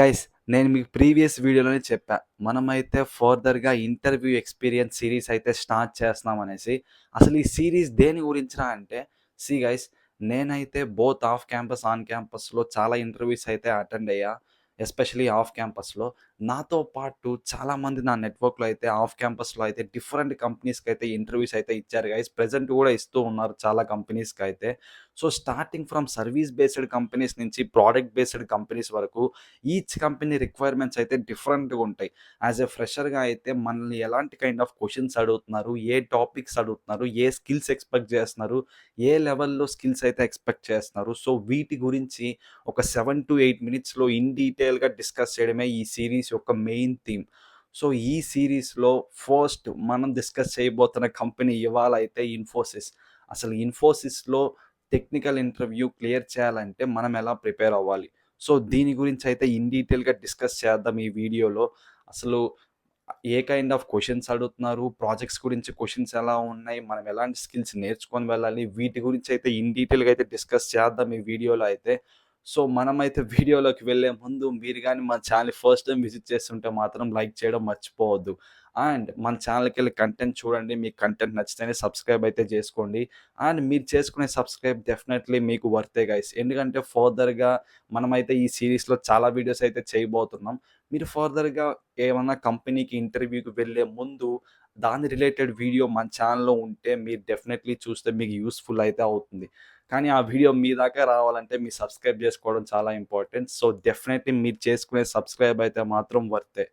Guys నేను మీకు previous వీడియోలోనే చెప్పా. మనమైతే ఫర్దర్‌గా ఇంటర్వ్యూ ఎక్స్‌పీరియన్స్ సీరీస్ అయితే స్టార్ట్ చేస్తున్నాం అనేసి. అసలు ఈ సీరీస్ దేని గురించిరా అంటే, గైస్ నేనైతే బోత్ ఆఫ్ క్యాంపస్, ఆన్ క్యాంపస్‌లో చాలా ఇంటర్వ్యూస్ అయితే అటెండ్ అయ్యా. ఎస్పెషల్లీ ఆఫ్ క్యాంపస్‌లో. నాతో పాటు చాలామంది నా నెట్‌వర్క్‌లో అయితే ఆఫ్ క్యాంపస్‌లో అయితే డిఫరెంట్ కంపెనీస్‌కైతే ఇంటర్వ్యూస్ అయితే ఇచ్చారు గైస్. ప్రెజెంట్ కూడా ఇస్తూ ఉన్నారు చాలా కంపెనీస్‌కైతే. So, starting from service based companies నుంచి ప్రొడక్ట్ బేస్డ్ కంపెనీస్ వరకు ఈచ్ కంపెనీ రిక్వైర్మెంట్స్ అయితే డిఫరెంట్‌గా ఉంటాయి. యాస్ ఎ ఫ్రెషర్‌గా అయితే మనల్ని ఎలాంటి కైండ్ ఆఫ్ క్వెషన్స్ అడుగుతున్నారు, ఏ టాపిక్స్ అడుగుతున్నారు, ఏ స్కిల్స్ ఎక్స్‌పెక్ట్ చేస్తున్నారు, ఏ లెవెల్‌లో స్కిల్స్ అయితే ఎక్స్‌పెక్ట్ చేస్తున్నారు. సో, వీటి గురించి ఒక 7-8 మినిట్స్‌లో ఇన్ డీటెయిల్‌గా డిస్కస్ చేయడమే ఈ సీరీస్ యొక్క మెయిన్ థీమ్. సో, ఈ సీరీస్‌లో ఫస్ట్ మనం డిస్కస్ చేయబోతున్న కంపెనీ ఇవాళ అయితే ఇన్ఫోసిస్. అసలు ఇన్ఫోసిస్‌లో టెక్నికల్ ఇంటర్వ్యూ క్లియర్ చేయాలంటే మనం ఎలా ప్రిపేర్ అవ్వాలి? సో, దీని గురించి అయితే ఇన్ డీటెయిల్‌గా డిస్కస్ చేద్దాం ఈ వీడియోలో. అసలు ఏ కైండ్ ఆఫ్ క్వెషన్స్ అడుగుతున్నారు, ప్రాజెక్ట్స్ గురించి క్వెషన్స్ ఎలా ఉన్నాయి, మనం ఎలాంటి స్కిల్స్ నేర్చుకొని వెళ్ళాలి, వీటి గురించి అయితే ఇన్ డీటెయిల్‌గా అయితే డిస్కస్ చేద్దాం ఈ వీడియోలో అయితే. సో, మనమైతే వీడియోలోకి వెళ్ళే ముందు మీరు గాని మన ఛానెల్‌ని ఫస్ట్ టైమ్ విజిట్ చేస్తుంటే మాత్రం లైక్ చేయడం మర్చిపోవద్దు. అండ్ మన ఛానెల్‌కెళ్ళి కంటెంట్ చూడండి. మీకు కంటెంట్ నచ్చితేనే సబ్స్క్రైబ్ అయితే చేసుకోండి. అండ్ మీరు చేసుకునే సబ్స్క్రైబ్ డెఫినెట్‌లీ మీకు వర్తే గైస్. ఎందుకంటే ఫర్దర్‌గా మనమైతే ఈ సీరీస్‌లో చాలా వీడియోస్ అయితే చేయబోతున్నాం. మీరు ఫర్దర్‌గా ఏమన్నా కంపెనీకి ఇంటర్వ్యూకి వెళ్ళే ముందు దాని రిలేటెడ్ వీడియో మన ఛానెల్‌లో ఉంటే మీరు డెఫినెట్‌లీ చూస్తే మీకు యూజ్‌ఫుల్ అయితే అవుతుంది. కానీ ఆ వీడియో మీ దాకా రావాలంటే మీరు సబ్స్క్రైబ్ చేసుకోవడం చాలా ఇంపార్టెంట్. సో, డెఫినెట్‌లీ మీరు చేసుకునే సబ్స్క్రైబ్ అయితే మాత్రం వర్తే.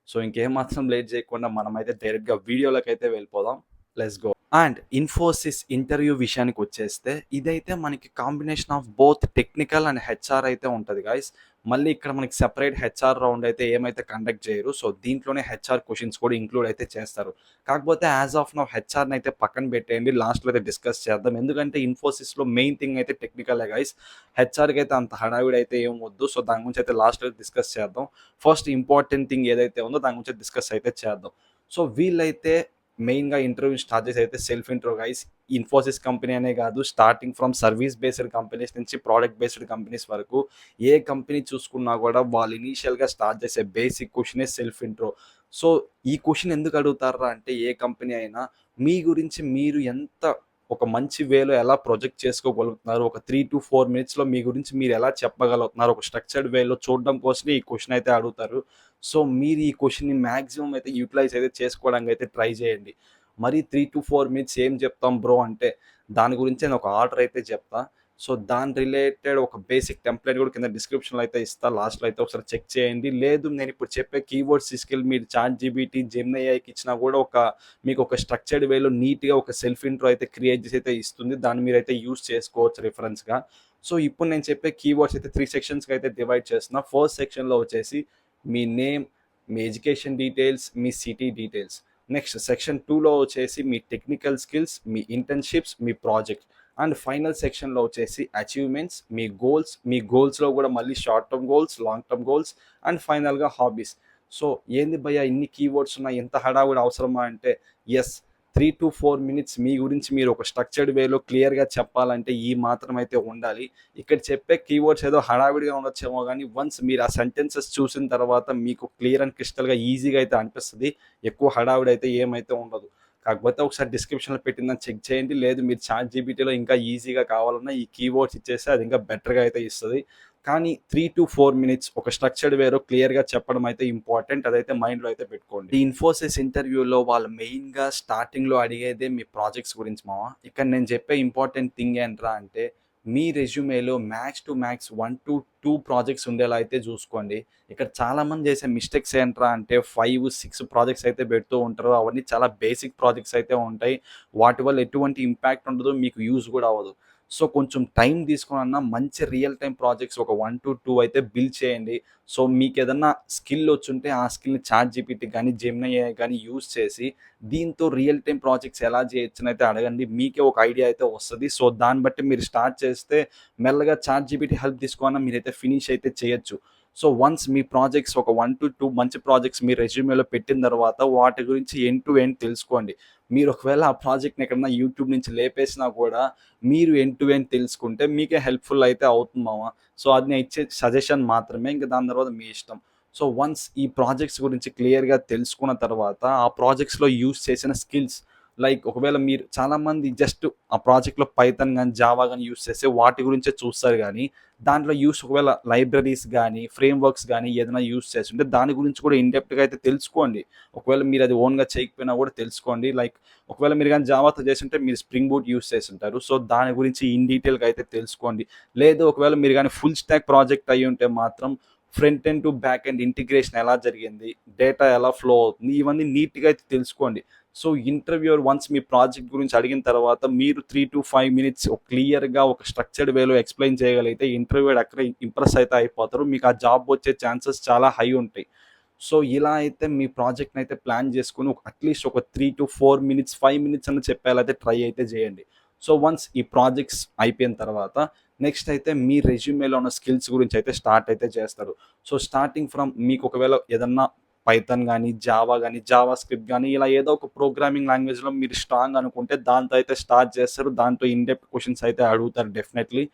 సో, ఇంకేమాత్రం లేట్ చేయకుండా మనమైతే డైరెక్ట్‌గా వీడియోలోకైతే వెళ్ళిపోదాం. Let's go. And Infosys interview విషయానికొచ్చేస్తే ఇదైతే మనకి combination of both technical and HR అయితే ఉంటది గైస్. మళ్ళీ ఇక్కడ మనకి సెపరేట్ హెచ్ఆర్ రౌండ్ అయితే ఏమైతే కండక్ట్ చేయరు. సో, దీంట్లోనే హెచ్ఆర్ క్వెషన్స్ కూడా ఇంక్లూడ్ అయితే చేస్తారు. కాకపోతే యాస్ ఆఫ్ నౌ హెచ్ఆర్‌ని అయితే పక్కన పెట్టేయండి. లాస్ట్‌లో అయితే డిస్కస్ చేద్దాం. ఎందుకంటే ఇన్ఫోసిస్‌లో మెయిన్ థింగ్ అయితే టెక్నికలే గైస్. హెచ్ఆర్‌కి అయితే అంత హడావిడి అయితే ఏం వద్దు. సో, దాని గురించి అయితే లాస్ట్‌లో డిస్కస్ చేద్దాం. ఫస్ట్ ఇంపార్టెంట్ థింగ్ ఏదైతే ఉందో దాని గురించి డిస్కస్ అయితే చేద్దాం. సో, వీళ్ళైతే మెయిన్‌గా ఇంటర్వ్యూ స్టార్ట్ చేసి అయితే self intro guys. Infosys company అనే కాదు, starting from service based companies నుంచి ప్రొడక్ట్ బేస్డ్ కంపెనీస్ వరకు ఏ కంపెనీ చూసుకున్నా కూడా వాళ్ళు ఇనీషియల్‌గా స్టార్ట్ చేసే బేసిక్ క్వెషనే సెల్ఫ్ ఇంట్రో. సో, ఈ క్వెషన్ ఎందుకు అడుగుతార్రా అంటే ఏ కంపెనీ అయినా మీ గురించి మీరు ఎంత ఒక మంచి వేలో ఎలా ప్రొజెక్ట్ చేసుకోగలుగుతున్నారు, ఒక 3-4 మినిట్స్‌లో మీ గురించి మీరు ఎలా చెప్పగలుగుతున్నారు, ఒక స్ట్రక్చర్డ్ వేలో చూడడం కోసమే ఈ క్వెషన్ అయితే అడుగుతారు. సో, మీరు ఈ క్వెషన్‌ని మాక్సిమం అయితే యుటిలైజ్ అయితే చేసుకోవడానికి అయితే ట్రై చేయండి. మరి 3-4 మినిట్స్ ఏం చెప్తాం బ్రో అంటే, దాని గురించి నేను ఒక ఆర్డర్ అయితే చెప్తా. సో, దాని రిలేటెడ్ ఒక బేసిక్ టెంప్లేట్ కూడా కింద డిస్క్రిప్షన్‌లో అయితే ఇస్తా. లాస్ట్‌లో అయితే ఒకసారి చెక్ చేయండి. లేదు నేనిప్పుడు చెప్పే కీవర్డ్స్ తీసుకెళ్ళి మీరు చాట్‌జీపీటీ, జెమినీ ఏఐకి ఇచ్చినా కూడా మీకు ఒక స్ట్రక్చర్డ్ వేలో నీట్‌గా ఒక సెల్ఫ్ ఇంట్రో అయితే క్రియేట్ చేసి అయితే ఇస్తుంది. దాన్ని మీరైతే యూజ్ చేసుకోవచ్చు రిఫరెన్స్‌గా. సో, ఇప్పుడు నేను చెప్పే కీవర్డ్స్ అయితే 3 సెక్షన్స్‌గా అయితే డివైడ్ చేస్తున్నా. ఫస్ట్ సెక్షన్‌లో వచ్చేసి మీ నేమ్, మీ ఎడ్యుకేషన్ డీటెయిల్స్, మీ సిటీ డీటెయిల్స్. నెక్స్ట్ సెక్షన్ 2లో వచ్చేసి మీ టెక్నికల్ స్కిల్స్, మీ ఇంటర్న్‌షిప్స్, మీ ప్రాజెక్ట్. అండ్ ఫైనల్ సెక్షన్‌లో వచ్చేసి అచీవ్‌మెంట్స్, మీ గోల్స్‌లో కూడా మళ్ళీ short term goals, long term goals and ఫైనల్‌గా హాబీస్. సో, ఏంది భయ్యా ఇన్ని కీవర్డ్స్ ఉన్నాయి, ఇంత హడావుడి అవసరమా అంటే, యెస్. 3-4 మినిట్స్ మీ గురించి మీరు ఒక స్ట్రక్చర్డ్ వేలో క్లియర్‌గా చెప్పాలంటే ఈ మాత్రం అయితే ఉండాలి. ఇక్కడ చెప్పే కీవర్డ్స్ ఏదో హడావిడిగా ఉండొచ్చేమో గానీ, వన్స్ మీరు ఆ సెంటెన్సెస్ చూసిన తర్వాత మీకు క్లియర్ అండ్ క్రిస్టల్‌గా ఈజీగా అయితే అనిపిస్తది. ఎక్కువ హడావిడి అయితే ఏమైతే ఉండదు. కాకపోతే ఒకసారి డిస్క్రిప్షన్‌లో పెట్టిందని చెక్ చేయండి. లేదు మీరు చాట్‌జీపీటీలో ఇంకా ఈజీగా కావాలన్నా ఈ కీవర్డ్స్ ఇచ్చేస్తే అది ఇంకా బెటర్‌గా అయితే ఇస్తది. కానీ 3-4 మినిట్స్ ఒక స్ట్రక్చర్డ్ వేలో క్లియర్‌గా చెప్పడం అయితే ఇంపార్టెంట్. అదైతే మైండ్‌లో అయితే పెట్టుకోండి. ఈ ఇన్ఫోసిస్ ఇంటర్వ్యూలో వాళ్ళు మెయిన్‌గా స్టార్టింగ్‌లో అడిగేదే మీ ప్రాజెక్ట్స్ గురించి మామ. ఇక్కడ నేను చెప్పే ఇంపార్టెంట్ థింగ్ ఏంట్రా అంటే, మీ రెజ్యూమేలో మ్యాక్స్ టు మ్యాక్స్ 1-2 ప్రాజెక్ట్స్ ఉండేలా అయితే చూసుకోండి. ఇక్కడ చాలామంది చేసే మిస్టేక్స్ ఏంట్రా అంటే 5, 6 ప్రాజెక్ట్స్ అయితే పెడుతూ ఉంటారు. అవన్నీ చాలా బేసిక్ ప్రాజెక్ట్స్ అయితే ఉంటాయి. వాటి వల్ల ఎటువంటి ఇంపాక్ట్ ఉండదు. మీకు యూజ్ కూడా అవ్వదు. సో, కొంచెం టైం తీసుకొనన్నా మంచి రియల్ టైమ్ ప్రాజెక్ట్స్ ఒక 1-2 అయితే బిల్డ్ చేయండి. సో, మీకేదన్నా స్కిల్ వచ్చుంటే ఆ స్కిల్‌ని చాట్‌జీపీటీ గానీ, జెమినీ ఏఐ గానీ యూజ్ చేసి దీంతో రియల్ టైమ్ ప్రాజెక్ట్స్ ఎలా చేయొచ్చనైతే అడగండి. మీకే ఒక ఐడియా అయితే వస్తది. సో, దాన్ని బట్టి మీరు స్టార్ట్ చేస్తే మెల్లగా చాట్‌జీపీటీ హెల్ప్ తీసుకొనన్నా మీరైతే ఫినిష్ అయితే చేయొచ్చు. సో, వన్స్ మీ ప్రాజెక్ట్స్ ఒక 1-2 మంచి ప్రాజెక్ట్స్ మీ రెజ్యూమేలో పెట్టిన తర్వాత వాటి గురించి ఎండ్ టు ఎండ్ తెలుసుకోండి. మీరు ఒకవేళ ఆ ప్రాజెక్ట్‌ని ఎక్కడన్నా యూట్యూబ్ నుంచి లేపేసినా కూడా మీరు ఎండ్ టు ఎండ్ తెలుసుకుంటే మీకే హెల్ప్‌ఫుల్ అయితే అవుతుంది మామ. సో, అది నేను ఇచ్చే సజెషన్ మాత్రమే. ఇంక దాని తర్వాత మీ ఇష్టం. సో, వన్స్ ఈ ప్రాజెక్ట్స్ గురించి క్లియర్‌గా తెలుసుకున్న తర్వాత ఆ ప్రాజెక్ట్స్‌లో యూజ్ చేసిన స్కిల్స్ లైక్ ఒకవేళ మీరు చాలామంది జస్ట్ ఆ ప్రాజెక్ట్‌లో పైథాన్ గాని, జావా గాని యూజ్ చేస్తే వాటి గురించే చూస్తారు గానీ, దాంట్లో ఒకవేళ లైబ్రరీస్ గానీ, ఫ్రేమ్‌వర్క్స్ గానీ ఏదైనా యూజ్ చేసుంటే దాని గురించి కూడా ఇన్ డెప్త్‌గా అయితే తెలుసుకోండి. ఒకవేళ మీరది ఓన్‌గా చేయకపోయినా కూడా తెలుసుకోండి. లైక్ ఒకవేళ మీరు గాని జావాతో చేసుంటే మీరు స్ప్రింగ్ బూట్ యూజ్ చేసుంటారు. సో, దాని గురించి ఇన్ డీటెయిల్‌గా అయితే తెలుసుకోండి. లేదు ఒకవేళ మీరు గాని ఫుల్ స్టాక్ ప్రాజెక్ట్ అయ్యుంటే మాత్రం front end to back end integration ఎలా జరిగింది? డేటా ఎలా ఫ్లో అవుతుంది? ఇవన్నీ నీట్‌గా అయితే తెలుసుకోండి. సో, ఇంటర్వ్యూయర్ వన్స్ మీ ప్రాజెక్ట్ గురించి అడిగిన తర్వాత మీరు 3-5 మినిట్స్ క్లియర్‌గా ఒక స్ట్రక్చర్డ్ వేలో ఎక్స్‌ప్లెయిన్ చేయగలిగితే ఇంటర్వ్యూయర్ అక్కడే ఇంప్రెస్ అయితే అయిపోతారు. మీకు ఆ జాబ్ వచ్చే ఛాన్సెస్ చాలా హై ఉంటాయి. సో, ఇలా అయితే మీ ప్రాజెక్ట్‌ని అయితే ప్లాన్ చేసుకొని అట్‌లీస్ట్ ఒక 3-4 మినిట్స్, 5 మినిట్స్ అన్నా చెప్పేలా ట్రై అయితే చేయండి. సో, వన్స్ ఈ ప్రాజెక్ట్స్ అయిపోయిన తర్వాత నెక్స్ట్ అయితే మీ రెజ్యూమేలో ఉన్న స్కిల్స్ గురించి అయితే స్టార్ట్ అయితే చేస్తారు. సో, స్టార్టింగ్ ఫ్రమ్ మీకు ఒకవేళ ఏదన్నా పైథాన్ గానీ, జావా గానీ, జావా స్క్రిప్ట్ గానీ ఇలా ఏదో ఒక ప్రోగ్రామింగ్ లాంగ్వేజ్‌లో మీరు స్ట్రాంగ్ అనుకుంటే దాంతో అయితే స్టార్ట్ చేస్తారు. దాంతో ఇన్ డెప్త్ క్వెషన్స్ అయితే అడుగుతారు డెఫినెట్‌లీ.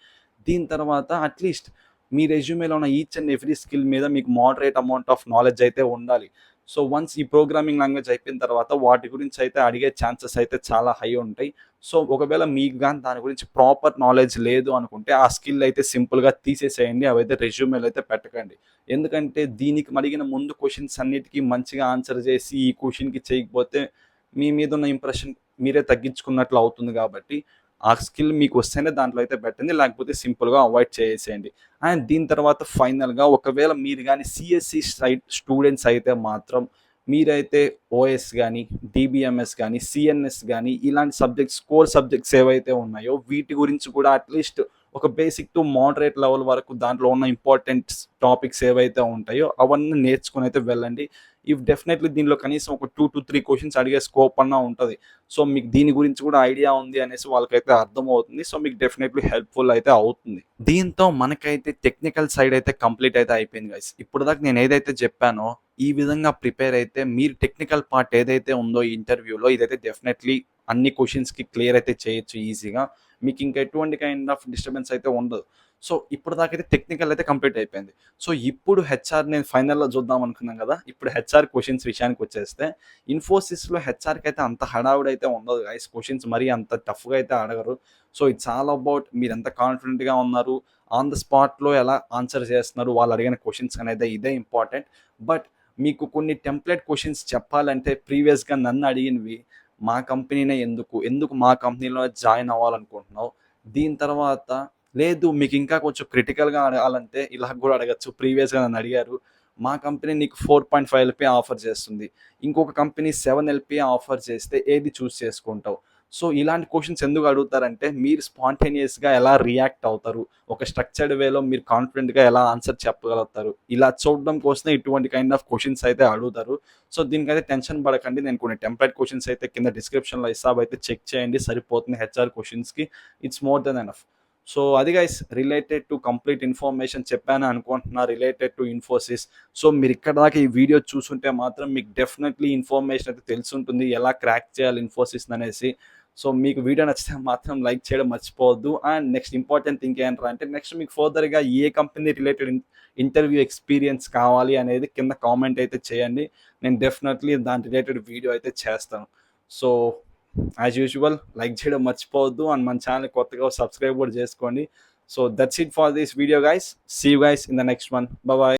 దీని తర్వాత అట్‌లీస్ట్ మీ రెజ్యూమేలో ఉన్న ఈచ్ అండ్ ఎవ్రీ స్కిల్ మీద మీకు మోడరేట్ అమౌంట్ ఆఫ్ నాలెడ్జ్ అయితే ఉండాలి. సో, వన్స్ ఈ ప్రోగ్రామింగ్ లాంగ్వేజ్ అయిపోయిన తర్వాత వాటి గురించి అయితే అడిగే ఛాన్సెస్ అయితే చాలా హై ఉంటాయి. సో, ఒకవేళ మీకు గాని దాని గురించి ప్రాపర్ నాలెడ్జ్ లేదు అనుకుంటే ఆ స్కిల్ అయితే సింపుల్‌గా తీసేసేయండి. అవైతే రెజ్యూమేలో అయితే పెట్టకండి. ఎందుకంటే దీనికి అడిగిన ముందు క్వెషన్స్ అన్నిటికి మంచిగా ఆన్సర్ చేసి ఈ క్వెషన్‌కి చేయకపోతే మీ మీద ఉన్న ఇంప్రెషన్ మీరే తగ్గించుకున్నట్లు అవుతుంది కాబట్టి ఆ స్కిల్ మీకు వస్తేనే దాంట్లో అయితే పెట్టండి. లేకపోతే సింపుల్‌గా అవాయిడ్ చేసేయండి. అండ్ దీని తర్వాత ఫైనల్‌గా ఒకవేళ మీరు గాని సీఎస్‌సి సైడ్ స్టూడెంట్స్ అయితే మాత్రం మీరైతే ఓఎస్ గాని, డీబీఎంఎస్ గాని, సీఎన్ఎస్ గాని ఇలాంటి సబ్జెక్ట్స్ కోర్ సబ్జెక్ట్స్ ఏవైతే ఉన్నాయో వీటి గురించి కూడా అట్‌లీస్ట్ ఒక బేసిక్ టు మోడరేట్ లెవెల్ వరకు దాంట్లో ఉన్న ఇంపార్టెంట్ టాపిక్స్ ఏవైతే ఉంటాయో అవన్నీ నేర్చుకొని అయితే వెళ్ళండి. ఇఫ్ డెఫినెట్‌లీ దీనిలో కనీసం ఒక 2-3 క్వెషన్స్ అడిగే స్కోప్ అన్నా ఉంటది. సో, మీకు దీని గురించి కూడా ఐడియా ఉంది అనేసి వాళ్ళకైతే అర్థమవుతుంది. సో, మీకు డెఫినెట్‌లీ హెల్ప్‌ఫుల్ అయితే అవుతుంది. దీంతో మనకైతే టెక్నికల్ సైడ్ అయితే కంప్లీట్ అయితే అయిపోయింది గైస్. ఇప్పటిదాకా నేను ఏదైతే చెప్పానో ఈ విధంగా ప్రిపేర్ అయితే మీరు టెక్నికల్ పార్ట్ ఏదైతే ఉందో ఈ ఇంటర్వ్యూలో ఇదైతే డెఫినెట్‌లీ అన్ని క్వెషన్స్‌కి క్లియర్ అయితే చేయొచ్చు ఈజీగా. మీకు ఇంకా ఎటువంటి కైండ్ ఆఫ్ డిస్టర్బెన్స్ అయితే ఉండదు. సో, ఇప్పటిదాకైతే టెక్నికల్ అయితే కంప్లీట్ అయిపోయింది. సో, ఇప్పుడు హెచ్ఆర్ నేను ఫైనల్‌లో చూద్దాం అనుకున్నాం కదా! ఇప్పుడు హెచ్ఆర్ క్వెషన్స్ విషయానికొచ్చేస్తే ఇన్ఫోసిస్‌లో హెచ్ఆర్‌కైతే అంత హడావుడైతే ఉండదు గైస్. క్వెషన్స్ మరీ అంత టఫ్‌గా అయితే అడగరు. సో, ఇట్స్ ఆల్ అబౌట్ మీరెంత కాన్ఫిడెంట్‌గా ఉన్నారు, ఆన్ ద స్పాట్‌లో ఎలా ఆన్సర్ చేస్తున్నారు, వాళ్ళు అడిగిన క్వెషన్స్ అనేది ఇదే ఇంపార్టెంట్. బట్ మీకు కొన్ని టెంప్లేట్ క్వెషన్స్ చెప్పాలంటే ప్రీవియస్‌గా నన్ను అడిగినవి మా కంపెనీనే ఎందుకు మా కంపెనీలో జాయిన్ అవ్వాలనుకుంటున్నావు? దీని తర్వాత లేదు మీకింకా కొంచెం క్రిటికల్‌గా అడగాలంటే ఇలా గూడా అడగొచ్చు. ప్రీవియస్‌గా నన్నడిగారు. మా కంపెనీ నీకు 4.5 ఎల్‌పీఏ ఆఫర్ చేస్తుంది. ఇంకొక కంపెనీ 7 ఎల్‌పీఏ ఆఫర్ చేస్తే ఏది చూజ్ చేసుకుంటావు? సో, ఇలాంటి క్వెషన్స్ ఎందుకు అడుగుతారంటే మీరు స్పాంటేనియస్‌గా ఎలా రియాక్ట్ అవుతారు? ఒక స్ట్రక్చర్డ్ వేలో మీరు కాన్ఫిడెంట్‌గా ఎలా ఆన్సర్ చెప్పగలుగుతారు? ఇలా చూడడం కోసమే ఇటువంటి కైండ్ ఆఫ్ క్వెషన్స్ అయితే అడుగుతారు. సో, దీనికైతే టెన్షన్ పడకండి. నేను కొన్ని టెంప్లేట్ క్వెషన్స్ అయితే కింద డిస్క్రిప్షన్‌లో ఇస్తా. అవైతే చెక్ చేయండి సరిపోతుంది హెచ్ఆర్ క్వెషన్స్‌కి. It's more than enough. So, అది guys related to complete information చెప్పాను అనుకుంటున్నా రిలేటెడ్ టు ఇన్ఫోసిస్. సో, మీరిక్కడి దాకా ఈ వీడియో చూసుంటే మాత్రం మీకు డెఫినెట్‌లీ ఇన్ఫర్మేషన్ అయితే తెలిసుంటుంది. ఎలా క్రాక్ చేయాలి ఇన్ఫోసిస్‌ననేసి. సో, మీకు వీడియో నచ్చితే మాత్రం లైక్ చేయడం మర్చిపోవద్దు. అండ్ నెక్స్ట్ ఇంపార్టెంట్ థింగ్ ఏంట్రా అంటే నెక్స్ట్ మీకు ఫర్దర్‌గా ఏ కంపెనీ రిలేటెడ్ ఇంటర్వ్యూ ఎక్స్‌పీరియన్స్ కావాలి అనేది కింద కామెంట్ అయితే చేయండి. నేను డెఫినెట్‌లీ దాని రిలేటెడ్ వీడియో అయితే చేస్తాను. సో, యాజ్ యూజువల్ లైక్ చేయడం మర్చిపోవద్దు. అండ్ మన ఛానల్ కొత్తగా సబ్స్క్రైబ్ కూడా చేసుకోండి. So, that's it for this video guys. See you guys in the next one. Bye by.